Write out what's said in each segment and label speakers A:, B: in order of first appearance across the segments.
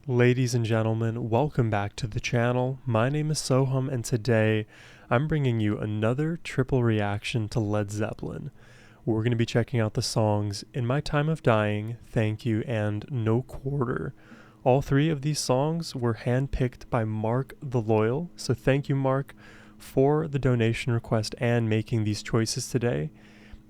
A: Ladies and gentlemen, welcome back to the channel. My name is Sohum, and today I'm bringing you another triple reaction to Led Zeppelin. We're going to be checking out the songs In My Time of Dying, Thank You, and No Quarter. All three of these songs were handpicked by Mark the Loyal, so thank you, Mark, for the donation request and making these choices today.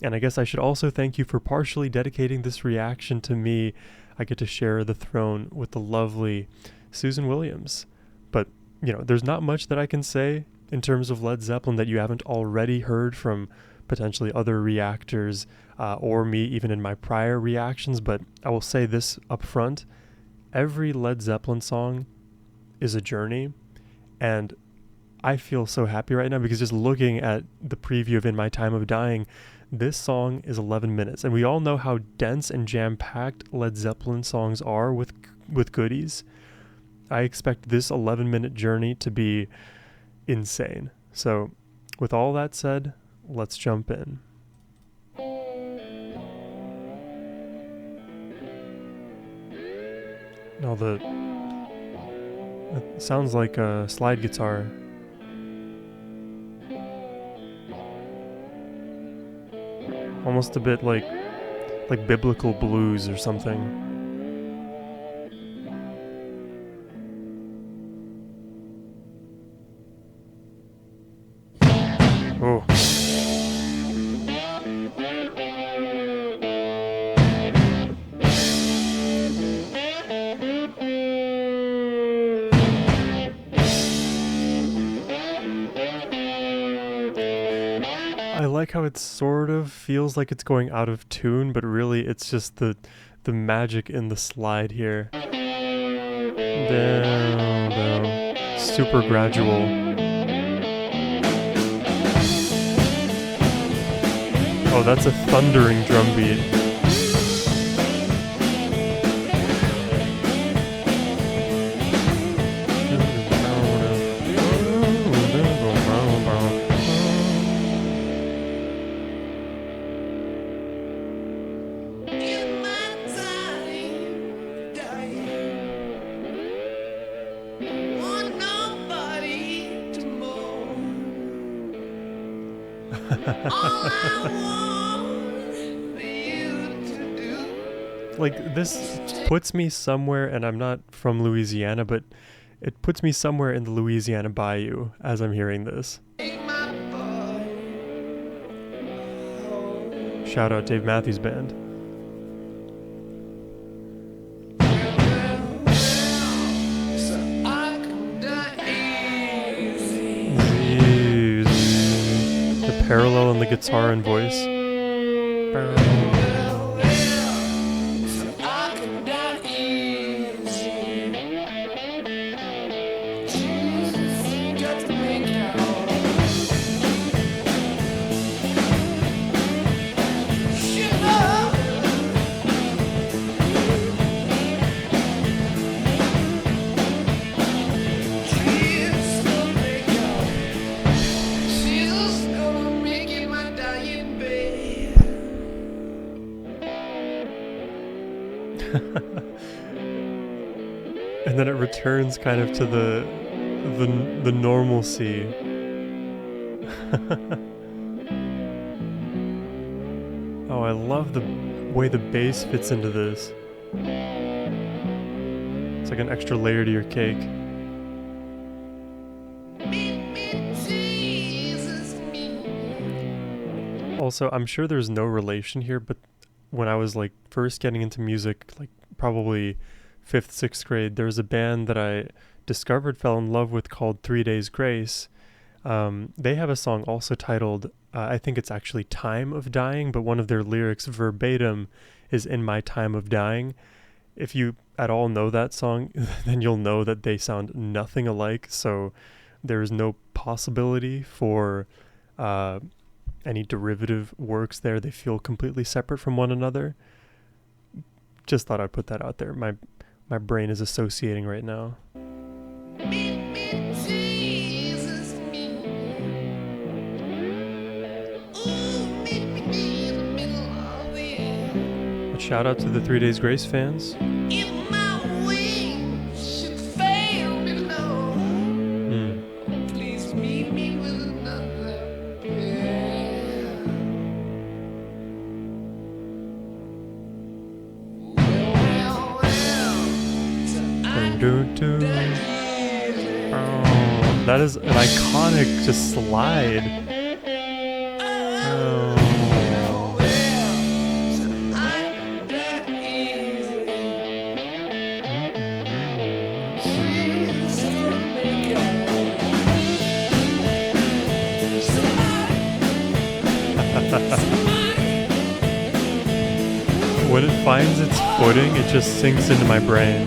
A: And I guess I should also thank you for partially dedicating this reaction to me. I get to share the throne with the lovely Susan Williams. But, there's not much that I can say in terms of Led Zeppelin that you haven't already heard from potentially other reactors or me even in my prior reactions. But I will say this up front. Every Led Zeppelin song is a journey. And I feel so happy right now because just looking at the preview of In My Time of Dying, this song is 11 minutes, and we all know how dense and jam-packed Led Zeppelin songs are with goodies. I expect this 11-minute journey to be insane. So, with all that said, let's jump in. Now it sounds like a slide guitar. Almost a bit like biblical blues or something. Oh. I like how it sort of feels like it's going out of tune, but really it's just the magic in the slide here. Down, down. Super gradual. Oh, that's a thundering drum beat. Like, this puts me somewhere, and I'm not from Louisiana, but it puts me somewhere in the Louisiana Bayou as I'm hearing this. Shout out Dave Matthews Band. The parallel in the guitar and voice. And then it returns kind of to the normalcy. Oh, I love the way the bass fits into this. It's like an extra layer to your cake. Also, I'm sure there's no relation here, but when I was first getting into music, probably 5th, 6th grade, there was a band that I discovered, fell in love with, called 3 Days Grace. They have a song also titled, I think it's actually Time of Dying, but one of their lyrics verbatim is In My Time of Dying. If you at all know that song, then you'll know that they sound nothing alike, so there is no possibility for any derivative works there. They feel completely separate from one another. Just thought I'd put that out there. My brain is associating right now. But shout out to the 3 Days Grace fans.
B: If my wings
A: Oh, that is an iconic just slide. Oh. When it finds its footing, it just sinks into my brain.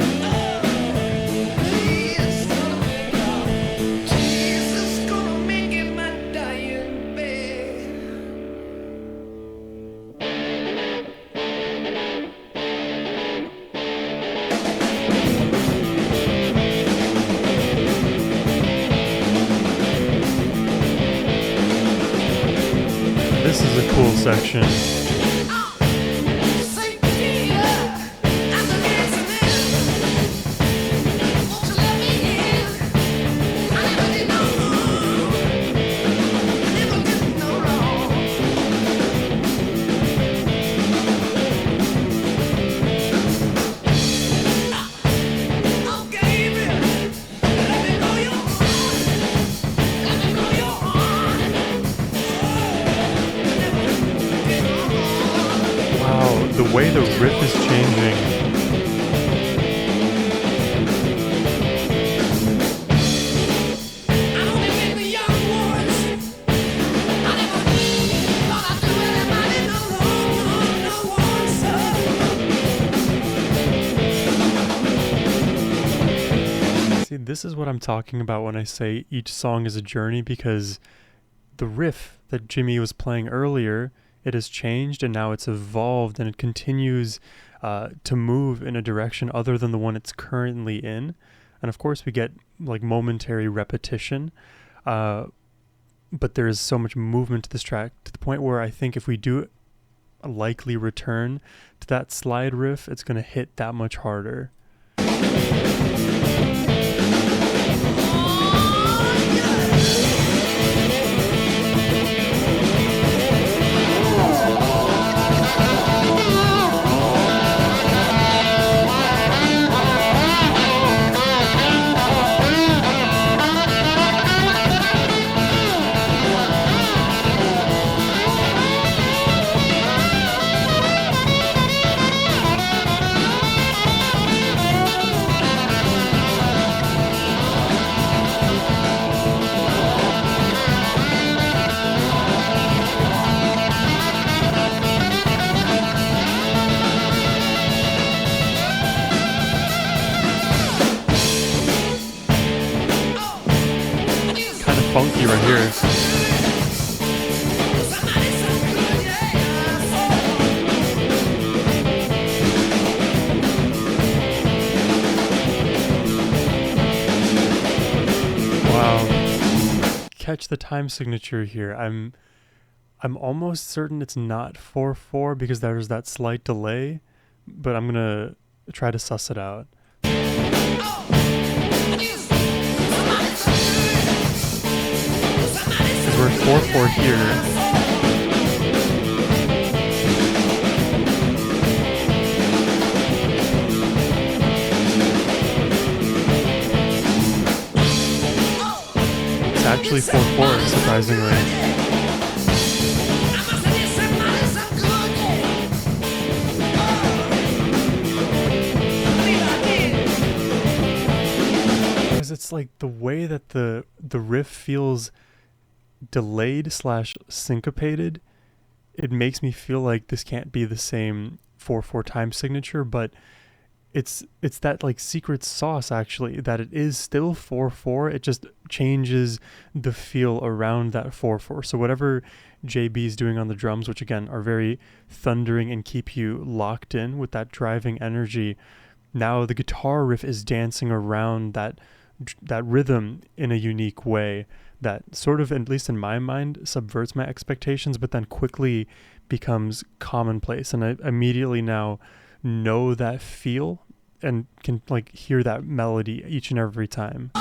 A: This is a cool section. The way the riff is changing. See, this is what I'm talking about when I say each song is a journey, because the riff that Jimmy was playing earlier, it has changed and now it's evolved and it continues to move in a direction other than the one it's currently in. And of course we get like momentary repetition, but there is so much movement to this track to the point where I think if we do a likely return to that slide riff, it's going to hit that much harder. Funky right here. Wow. Catch the time signature here. I'm almost certain it's not 4/4 because there's that slight delay, but I'm gonna try to suss it out. We're 4/4 here. It's actually 4/4, surprisingly. Because it's like the way that the riff feels delayed / syncopated, it makes me feel like this can't be the same 4/4 time signature, but it's that like secret sauce actually, that it is still 4/4, it just changes the feel around that 4/4. So whatever JB's doing on the drums, which again are very thundering and keep you locked in with that driving energy, now the guitar riff is dancing around that rhythm in a unique way that sort of, at least in my mind, subverts my expectations, but then quickly becomes commonplace. And I immediately now know that feel and can like hear that melody each and every time.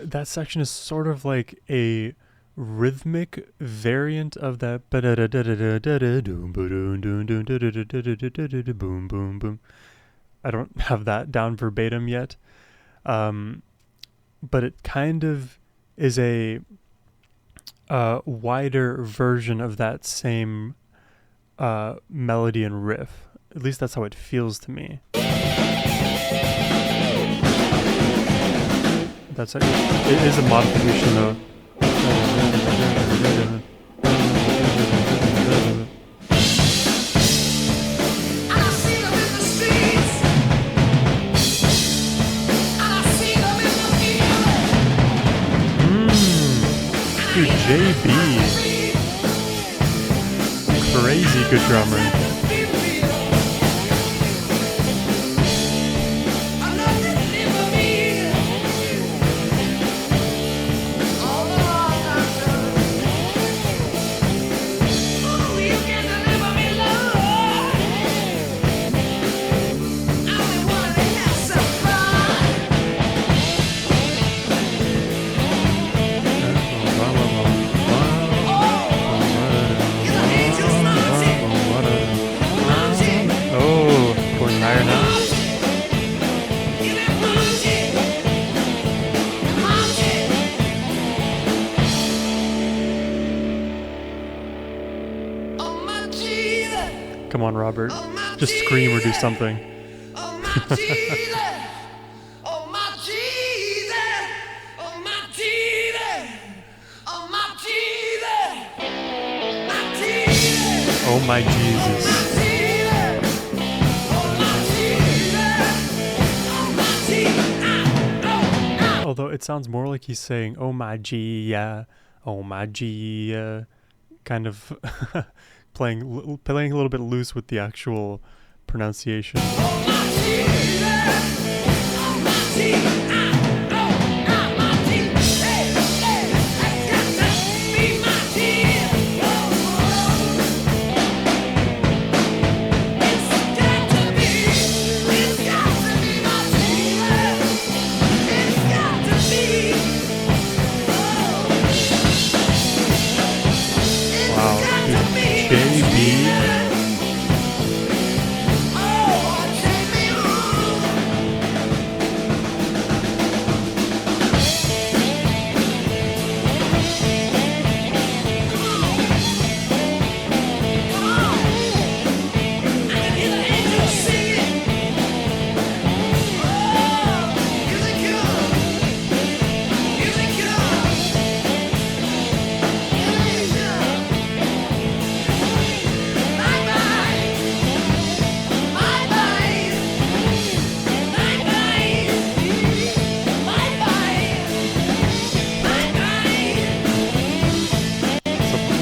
A: That section is sort of like a rhythmic variant of that boom boom boom. I don't have that down verbatim yet, but it kind of is a wider version of that same melody and riff. At least that's how it feels to me. It is a modification though. Dude, JB. Crazy good drummer. Come on, Robert. Just scream or do something. Oh my Jesus. Although it sounds more like he's saying, oh my G, yeah, oh my G, kind of playing a little bit loose with the actual pronunciation.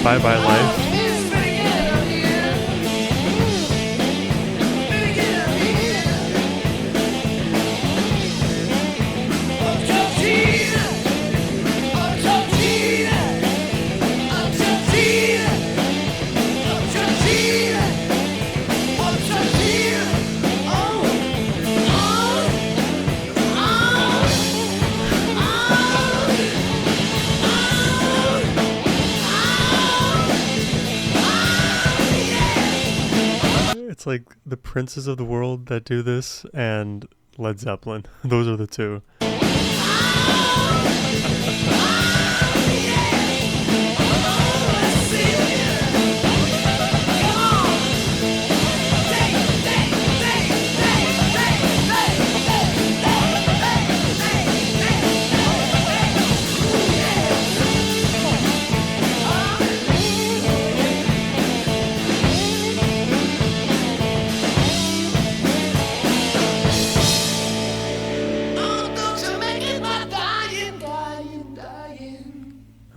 A: Bye Bye Life. it's like the princes of the world that do this and Led Zeppelin. Those are the two.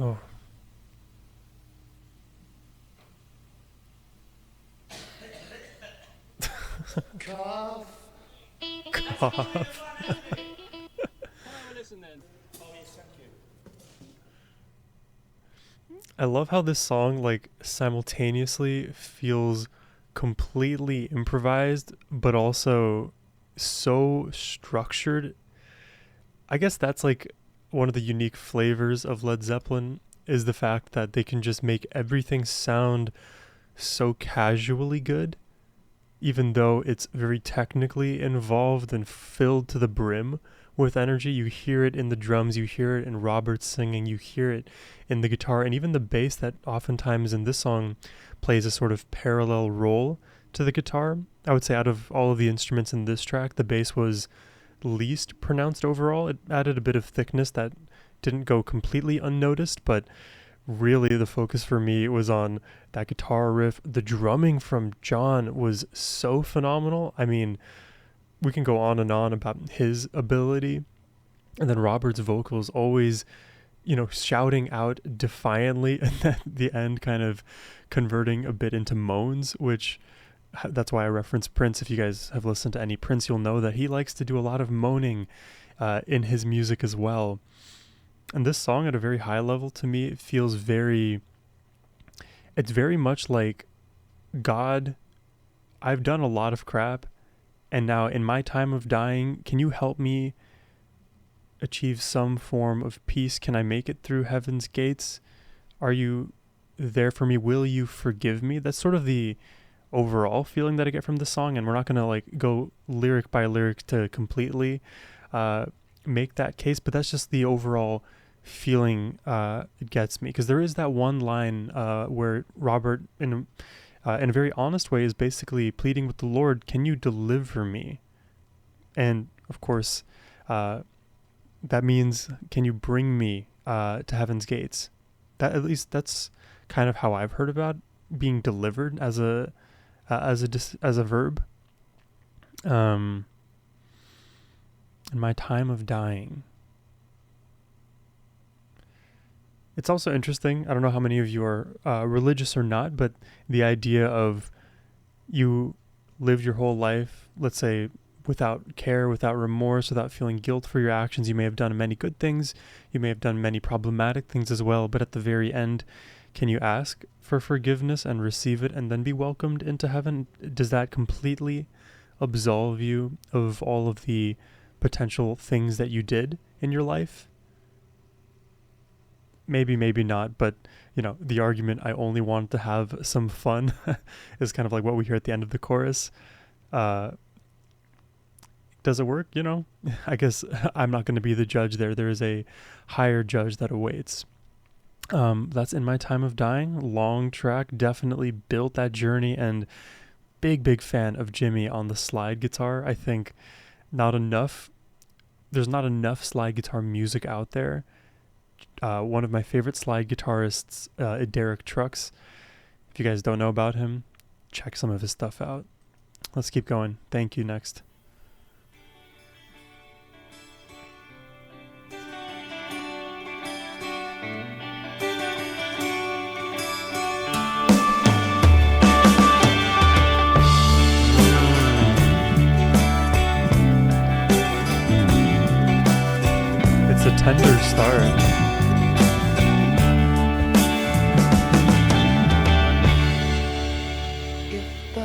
A: Oh.
B: Cough.
A: Cough. I love how this song like simultaneously feels completely improvised but also so structured. I guess that's like one of the unique flavors of Led Zeppelin is the fact that they can just make everything sound so casually good, even though it's very technically involved and filled to the brim with energy. You hear it in the drums, you hear it in Robert's singing, you hear it in the guitar, and even the bass that oftentimes in this song plays a sort of parallel role to the guitar. I would say out of all of the instruments in this track, the bass was least pronounced overall. It added a bit of thickness that didn't go completely unnoticed, but really the focus for me was on that guitar riff. The drumming from John was so phenomenal. I mean, we can go on and on about his ability, and then Robert's vocals always, shouting out defiantly, and at the end kind of converting a bit into moans, which that's why I reference Prince. If you guys have listened to any Prince, you'll know that he likes to do a lot of moaning in his music as well. And this song at a very high level to me, it feels it's very much like, God, I've done a lot of crap, and now in my time of dying, can you help me achieve some form of peace? Can I make it through heaven's gates? Are you there for me? Will you forgive me? That's sort of the overall feeling that I get from the song, and we're not going to like go lyric by lyric to completely make that case, but that's just the overall feeling it gets me, because there is that one line where Robert in a very honest way is basically pleading with the Lord, can you deliver me? And of course that means, can you bring me to heaven's gates? That, at least that's kind of how I've heard about being delivered as a verb. In my time of dying. It's also interesting, I don't know how many of you are religious or not, but the idea of you lived your whole life, let's say, without care, without remorse, without feeling guilt for your actions. You may have done many good things, you may have done many problematic things as well, but at the very end, can you ask for forgiveness and receive it and then be welcomed into heaven? Does that completely absolve you of all of the potential things that you did in your life? Maybe, maybe not, but the argument, I only wanted to have some fun is kind of like what we hear at the end of the chorus. Does it work? I guess I'm not going to be the judge there. There is a higher judge that awaits. That's In My Time of Dying. Long track, definitely built that journey, and big fan of Jimmy on the slide guitar. I think there's not enough slide guitar music out there. One of my favorite slide guitarists, Derek Trucks. If you guys don't know about him, check some of his stuff out. Let's keep going. Thank you. Next. It's a tender start.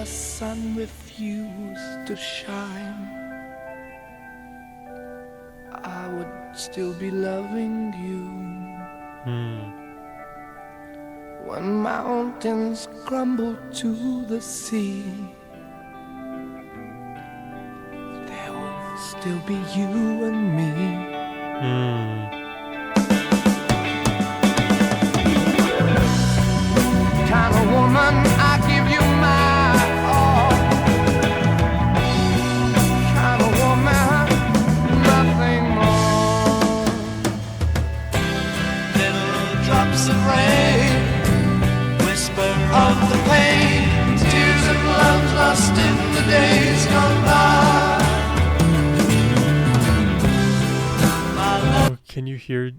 B: Sun refused to shine, I would still be loving you. When mountains crumble to the sea, still be you and me. Kind of woman, I give you my all. Kind of woman, nothing more. Little drops of rain, whisper of the pain, tears of love lost in the days gone by.
A: Oh, can you hear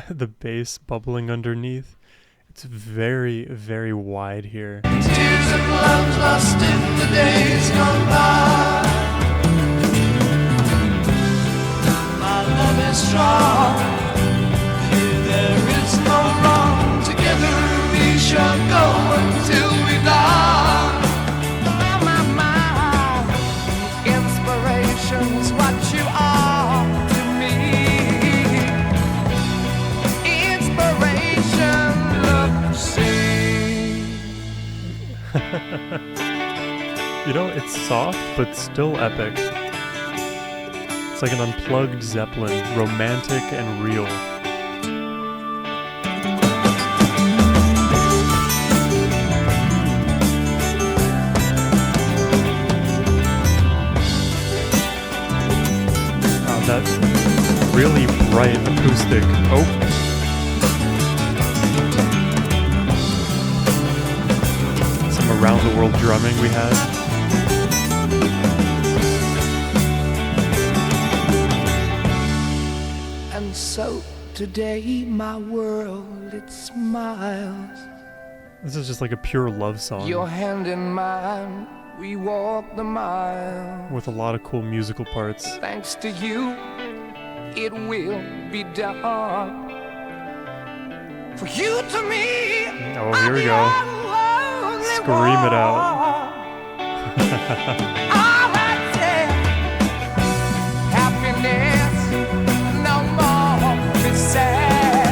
A: the bass bubbling underneath? It's very, very wide here.
B: Tears of love lost in the days gone by. My love is strong. Here there is no wrong. Together we shall go until we die. My inspiration's what you are to me. Inspiration, love, see.
A: You know, it's soft, but still epic. It's like an unplugged Zeppelin, romantic and real. Wow, that really bright acoustic. Oh. Around the world drumming we had.
B: And so today my world, it smiles.
A: This is just like a pure love song
B: Your hand in mine, we walk the mile.
A: with a lot of cool musical parts.
B: Thanks to you, it will be done. For you to me,
A: Oh, here we go. Scream it out.
B: Happiness, no more be sad.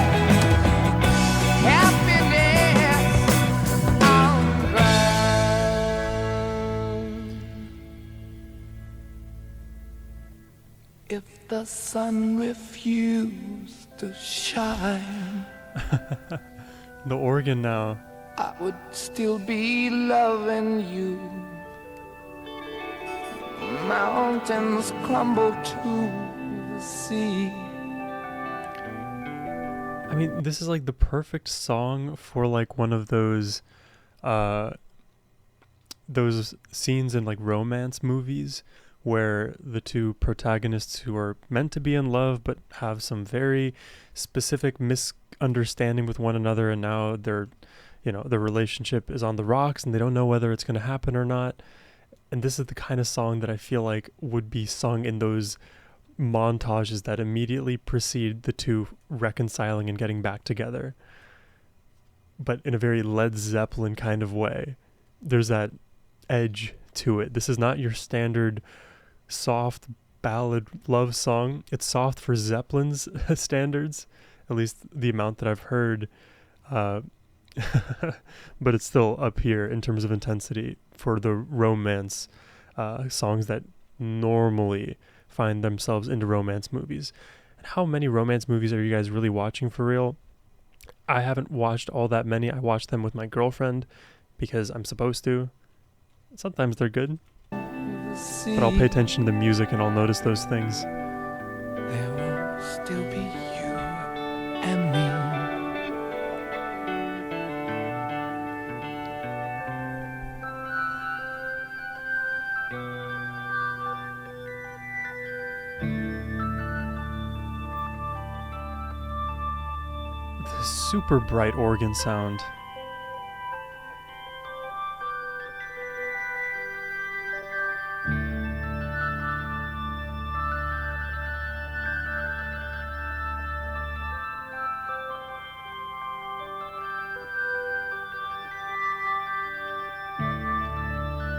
B: Happiness, I'm glad. If the sun refused to shine,
A: The organ now.
B: I would still be loving you. Mountains crumble to the sea.
A: I mean, this is like the perfect song for like one of those scenes in like romance movies where the two protagonists who are meant to be in love but have some very specific misunderstanding with one another, and now their relationship is on the rocks and they don't know whether it's going to happen or not. And this is the kind of song that I feel like would be sung in those montages that immediately precede the two reconciling and getting back together, but in a very Led Zeppelin kind of way. There's that edge to it. This is not your standard soft ballad love song. It's soft for Zeppelin's standards, at least the amount that I've heard, but it's still up here in terms of intensity for the romance songs that normally find themselves into romance movies. And how many romance movies are you guys really watching for real? I haven't watched all that many. I watch them with my girlfriend because I'm supposed to. Sometimes they're good, but I'll pay attention to the music and I'll notice those things.
B: There will still be you and me.
A: The super bright organ sound.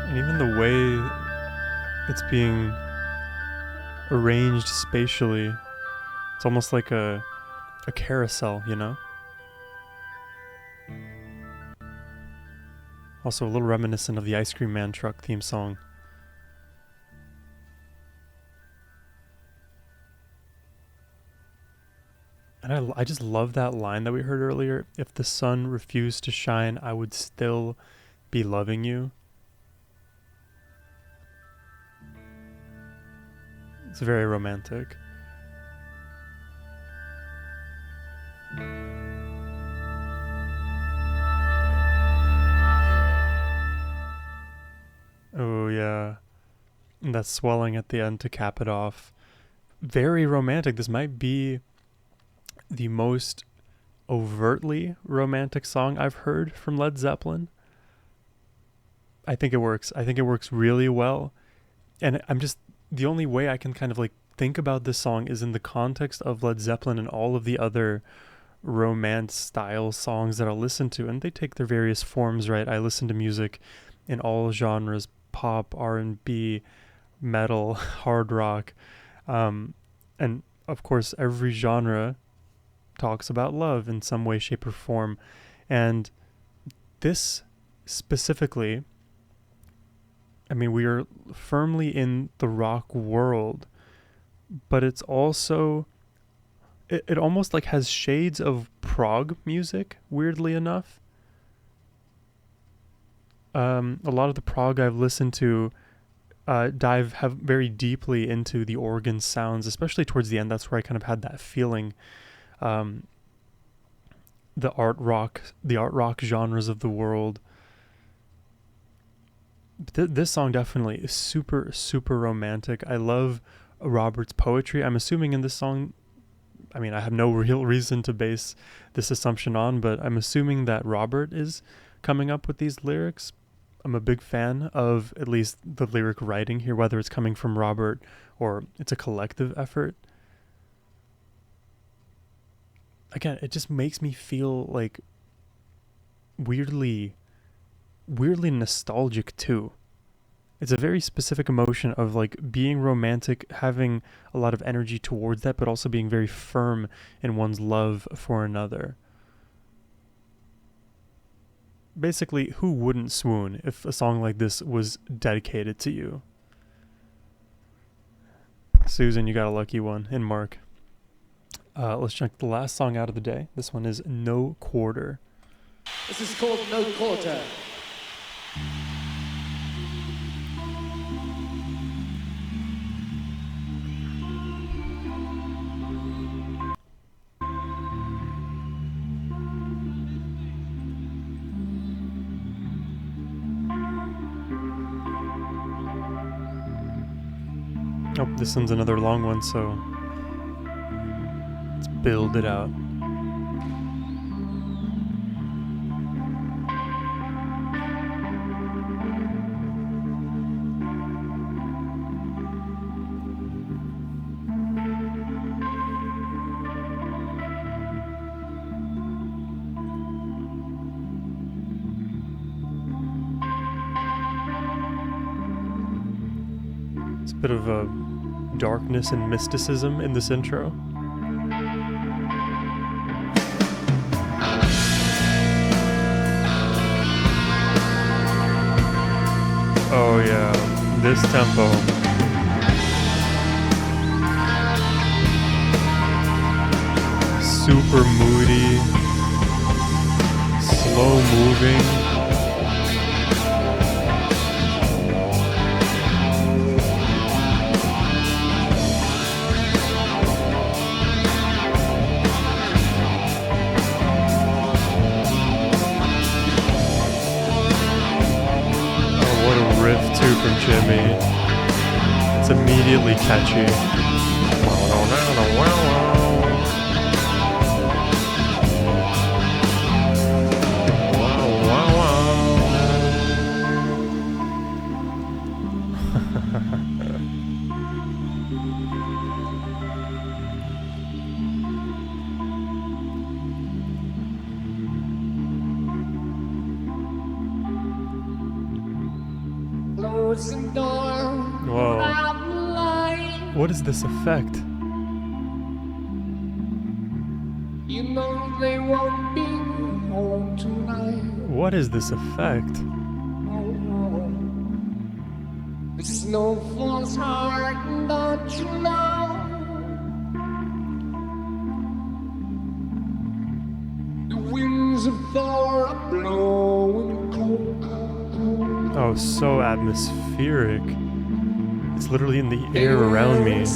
A: And even the way it's being arranged spatially, it's almost like a carousel, you know? Also a little reminiscent of the Ice Cream Man truck theme song. And I just love that line that we heard earlier. If the sun refused to shine, I would still be loving you. It's very romantic. Oh, yeah. And that swelling at the end to cap it off. Very romantic. This might be the most overtly romantic song I've heard from Led Zeppelin. I think it works. I think it works really well. And the only way I can kind of like think about this song is in the context of Led Zeppelin and all of the other romance style songs that I'll listen to. And they take their various forms, right? I listen to music in all genres: pop, R&B, metal, hard rock. And of course, every genre talks about love in some way, shape, or form. And this specifically, I mean, we are firmly in the rock world, but it's also, it almost like has shades of prog music, weirdly enough. A lot of the prog I've listened to have very deeply into the organ sounds, especially towards the end. That's where I kind of had that feeling. The art rock genres of the world. This song definitely is super, super romantic. I love Robert's poetry. I'm assuming in this song, I mean, I have no real reason to base this assumption on, but I'm assuming that Robert is coming up with these lyrics. I'm a big fan of at least the lyric writing here, whether it's coming from Robert or it's a collective effort. Again, it just makes me feel like weirdly nostalgic too. It's a very specific emotion of like being romantic, having a lot of energy towards that, but also being very firm in one's love for another. Basically, who wouldn't swoon if a song like this was dedicated to you? Susan, you got a lucky one. And Mark. Let's check the last song out of the day. This one is No Quarter.
B: This is called No Quarter.
A: Oh, this one's another long one, so let's build it out. It's a bit of a darkness and mysticism in this intro. Oh yeah, this tempo. Super moody, slow moving. From Jimmy. It's immediately catchy. Whoa. What is this effect?
B: You know they won't be home tonight.
A: What is this effect?
B: Oh, it's no false heart, don't you know?
A: Oh, so atmospheric. It's literally in the air around me.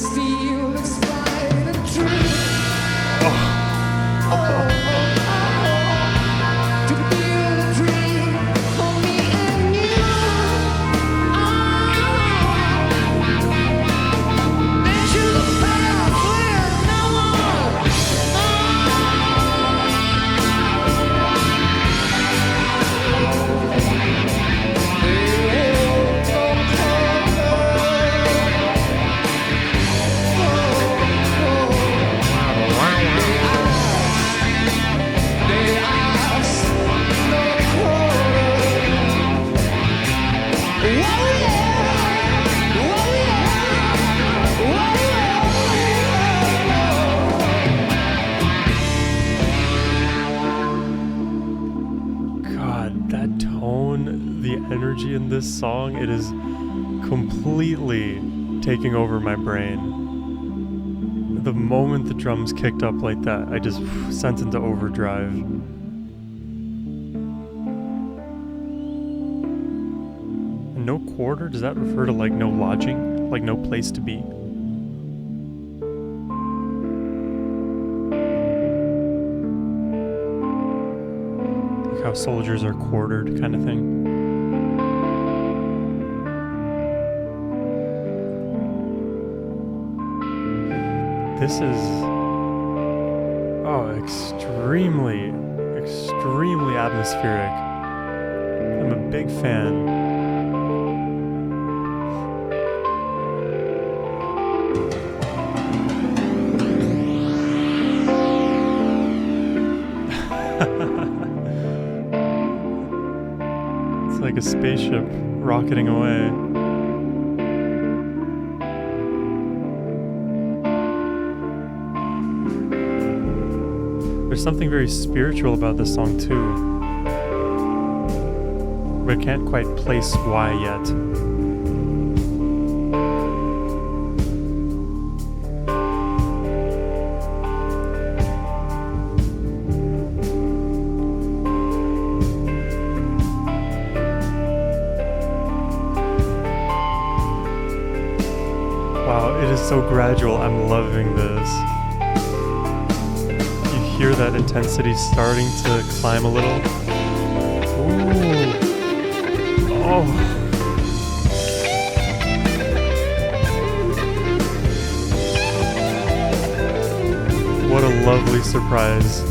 A: That tone, the energy in this song, it is completely taking over my brain. The moment the drums kicked up like that, I just sent into overdrive. And no quarter, does that refer to like no lodging? Like no place to be? How soldiers are quartered, kind of thing. This is extremely atmospheric. I'm a big fan. Like a spaceship rocketing away. There's something very spiritual about this song too, but I can't quite place why yet. Wow, it is so gradual. I'm loving this. You hear that intensity starting to climb a little. Ooh. Oh. What a lovely surprise.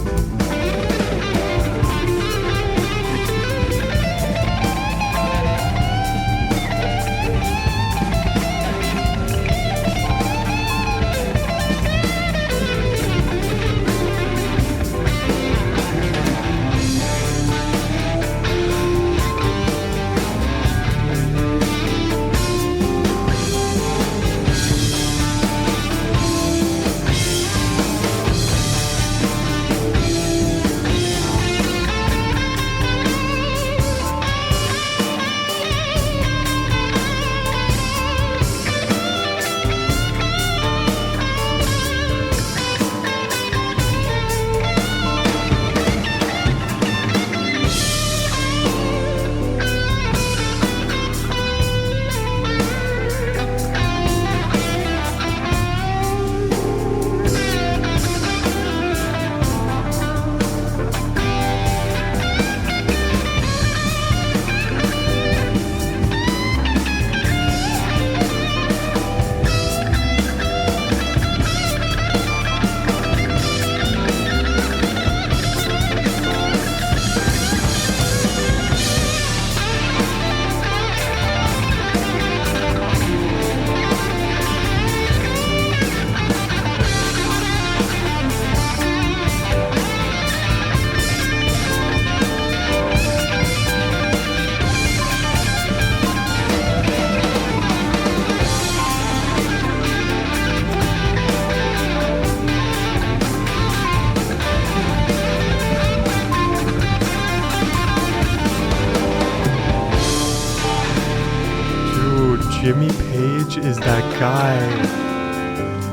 A: Jimmy Page is that guy.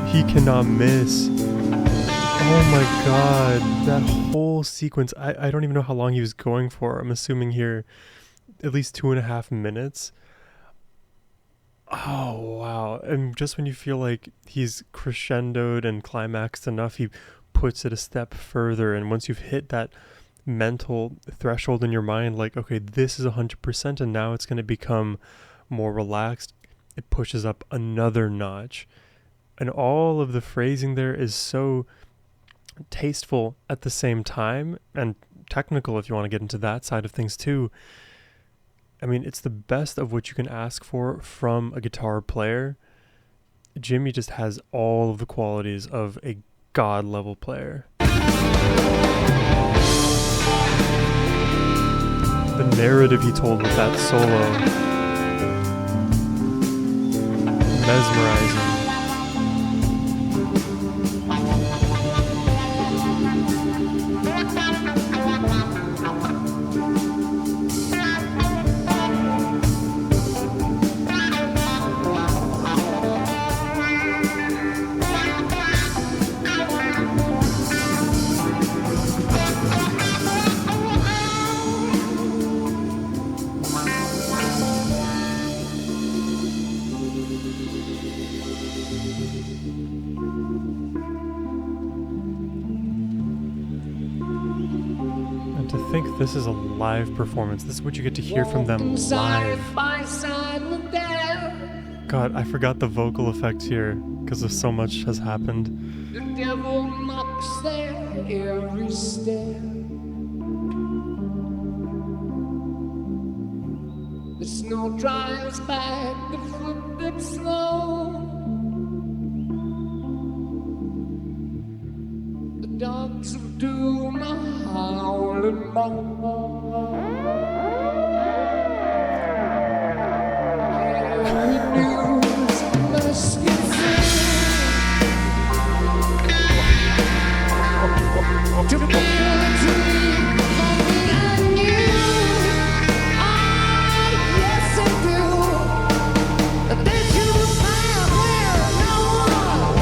A: He cannot miss. Oh my god, that whole sequence. I don't even know how long he was going for. I'm assuming here at least 2.5 minutes. Oh wow. And just when you feel like he's crescendoed and climaxed enough, he puts it a step further. And once you've hit that mental threshold in your mind, like, okay, this is 100%, and now it's going to become more relaxed, it pushes up another notch. And all of the phrasing there is so tasteful at the same time, and technical if you want to get into that side of things too. I mean, it's the best of what you can ask for from a guitar player. Jimmy just has all of the qualities of a god level player. The narrative he told with that solo, mesmerizing. To think this is a live performance. This is what you get to hear from them live. God, I forgot the vocal effects here because of so much has happened.
B: The devil knocks there every step. The snow drives back the foot that's slow. The dogs of doom are howling more. Every news must get to the dream of me and you. Ah, yes I do. That you find where no one.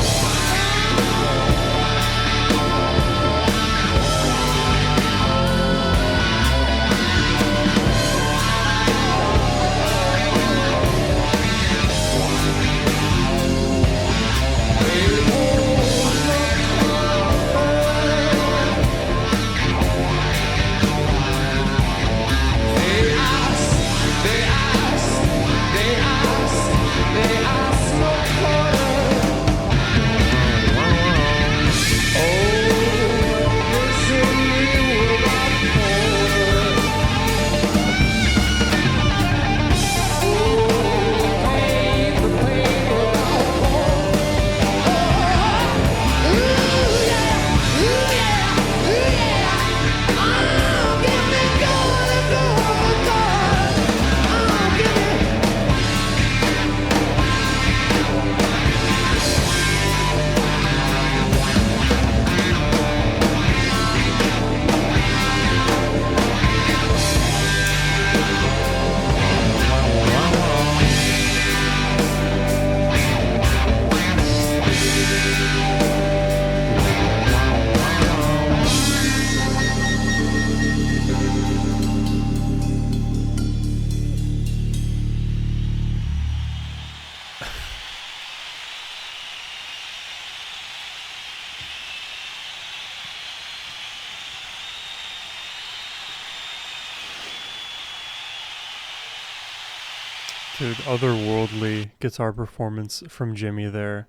A: Dude, otherworldly guitar performance from Jimmy there.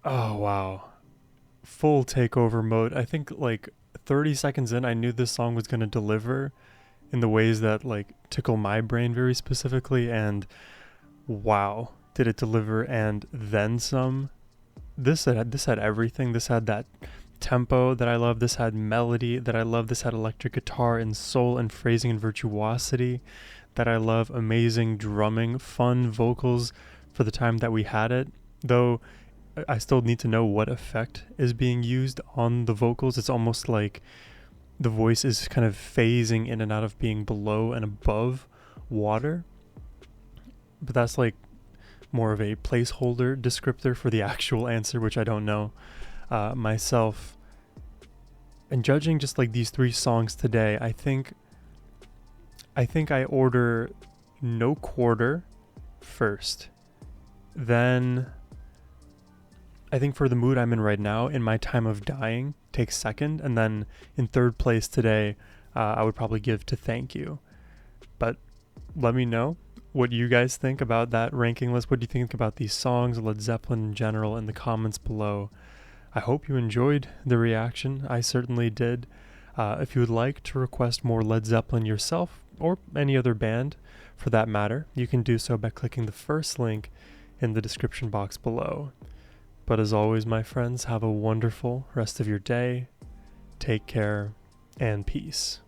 A: Oh, wow. Full takeover mode. I think like 30 seconds in, I knew this song was going to deliver in the ways that like tickle my brain very specifically. And wow, did it deliver and then some. This had everything. This had that tempo that I love. This had melody that I love. This had electric guitar and soul and phrasing and virtuosity that I love. Amazing drumming, fun vocals for the time that we had it. Though I still need to know what effect is being used on the vocals. It's almost like the voice is kind of phasing in and out of being below and above water. But that's like more of a placeholder descriptor for the actual answer, which I don't know. myself. And judging just like these 3 songs today, I think I order No Quarter first. Then I think For the Mood I'm in right now, In My Time of Dying takes second, and then in third place today, I would probably give To Thank You. But let me know what you guys think about that ranking list. What do you think about these songs, Led Zeppelin in general, in the comments below. I hope you enjoyed the reaction. I certainly did. If you would like to request more Led Zeppelin yourself, or any other band for that matter, you can do so by clicking the first link in the description box below. But as always, my friends, have a wonderful rest of your day. Take care and peace.